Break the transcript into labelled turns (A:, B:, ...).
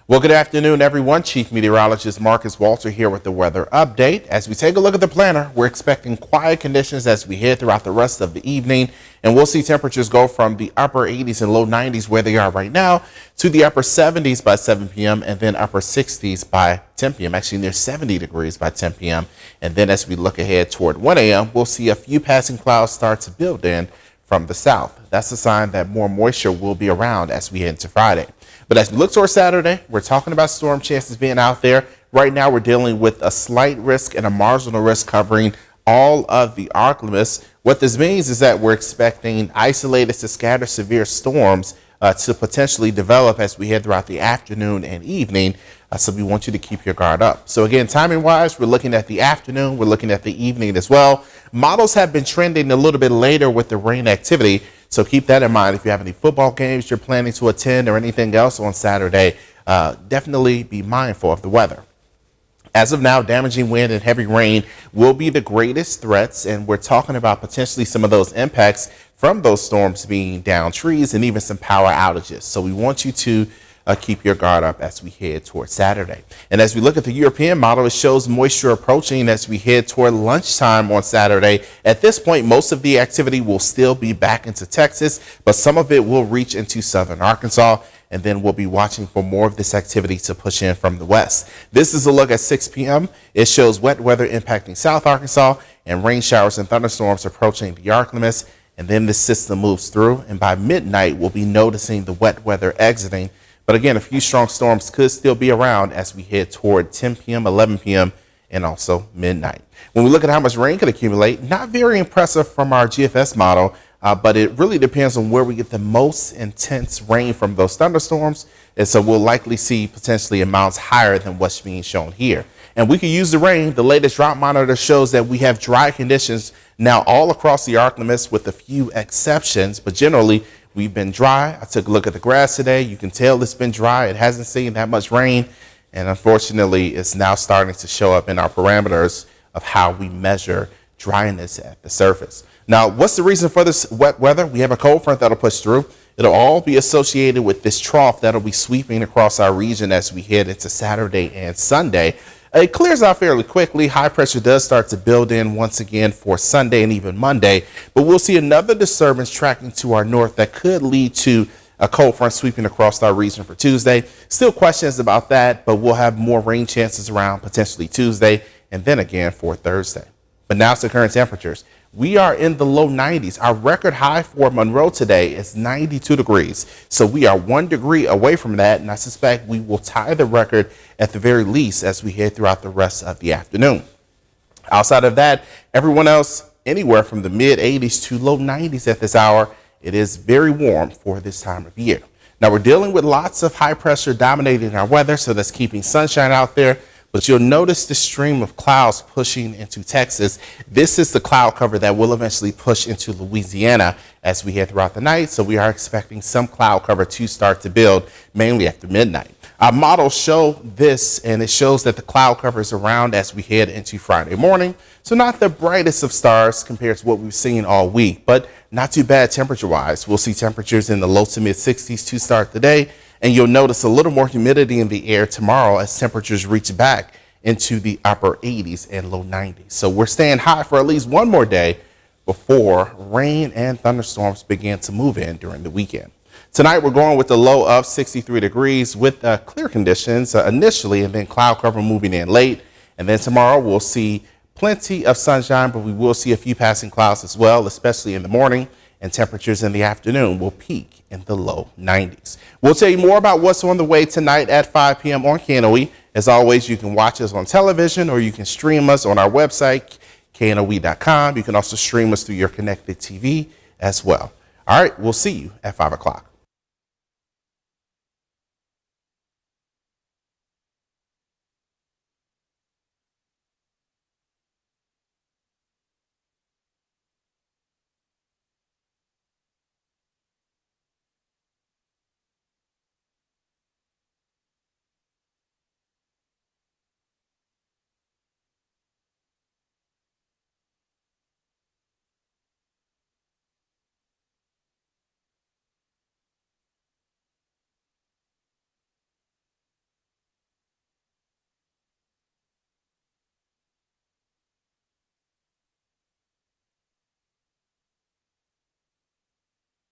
A: Well, good afternoon, everyone. Chief Meteorologist Marcus Walter here with the weather update. As we take a look at the planner, we're expecting quiet conditions as we head throughout the rest of the evening, and we'll see temperatures go from the upper 80s and low 90s where they are right now to the upper 70s by 7 p.m. and then upper 60s by 10 p.m. Actually near 70 degrees by 10 p.m. And then as we look ahead toward 1 a.m., we'll see a few passing clouds start to build in from the south. That's a sign that more moisture will be around as we head into Friday. But as we look towards Saturday, we're talking about storm chances being out there. Right now, we're dealing with a slight risk and a marginal risk covering all of the Arklamas. What this means is that we're expecting isolated to scattered severe storms to potentially develop as we head throughout the afternoon and evening. So we want you to keep your guard up. So again, timing wise, we're looking at the afternoon. We're looking at the evening as well. Models have been trending a little bit later with the rain activity. So keep that in mind. If you have any football games you're planning to attend or anything else on Saturday, definitely be mindful of the weather. As of now, damaging wind and heavy rain will be the greatest threats, and we're talking about potentially some of those impacts from those storms being down trees and even some power outages. So we want you to keep your guard up as we head toward Saturday. And as we look at the European model, it shows moisture approaching as we head toward lunchtime on Saturday. At this point, most of the activity will still be back into Texas, but some of it will reach into southern Arkansas. And then we'll be watching for more of this activity to push in from the west. This is a look at 6 p.m. It shows wet weather impacting South Arkansas and rain showers and thunderstorms approaching the Arklamas. And then this system moves through, and by midnight, we'll be noticing the wet weather exiting. But again, a few strong storms could still be around as we head toward 10 p.m., 11 p.m., and also midnight. When we look at how much rain could accumulate, not very impressive from our GFS model, but it really depends on where we get the most intense rain from those thunderstorms. And so we'll likely see potentially amounts higher than what's being shown here. And we can use the rain. The latest drought monitor shows that we have dry conditions now all across the Arklamas with a few exceptions, but generally we've been dry. I took a look at the grass today. You can tell it's been dry. It hasn't seen that much rain. And unfortunately, it's now starting to show up in our parameters of how we measure dryness at the surface. Now, what's the reason for this wet weather? We have a cold front that'll push through. It'll all be associated with this trough that'll be sweeping across our region as we head into Saturday and Sunday. It clears out fairly quickly. High pressure does start to build in once again for Sunday and even Monday, but we'll see another disturbance tracking to our north that could lead to a cold front sweeping across our region for Tuesday. Still questions about that, but we'll have more rain chances around potentially Tuesday and then again for Thursday. But now to current temperatures. We are in the low 90s. Our record high for Monroe today is 92 degrees. So we are 1 degree away from that, and I suspect we will tie the record at the very least as we head throughout the rest of the afternoon. Outside of that, everyone else anywhere from the mid 80s to low 90s at this hour. It is very warm for this time of year. Now we're dealing with lots of high pressure dominating our weather, so that's keeping sunshine out there. But you'll notice the stream of clouds pushing into Texas. This is the cloud cover that will eventually push into Louisiana as we head throughout the night. So we are expecting some cloud cover to start to build mainly after midnight. Our models show this, and it shows that the cloud cover is around as we head into Friday morning. So not the brightest of stars compared to what we've seen all week, but not too bad temperature wise. We'll see temperatures in the low to mid 60s to start the day. And you'll notice a little more humidity in the air tomorrow as temperatures reach back into the upper 80s and low 90s. So we're staying high for at least one more day before rain and thunderstorms begin to move in during the weekend. Tonight, we're going with a low of 63 degrees with clear conditions initially, and then cloud cover moving in late. And then tomorrow, we'll see plenty of sunshine, but we will see a few passing clouds as well, especially in the morning. And temperatures in the afternoon will peak in the low 90s. We'll tell you more about what's on the way tonight at 5 p.m. on KNOE. As always, you can watch us on television or you can stream us on our website, KNOE.com. You can also stream us through your connected TV as well. All right, we'll see you at 5 o'clock.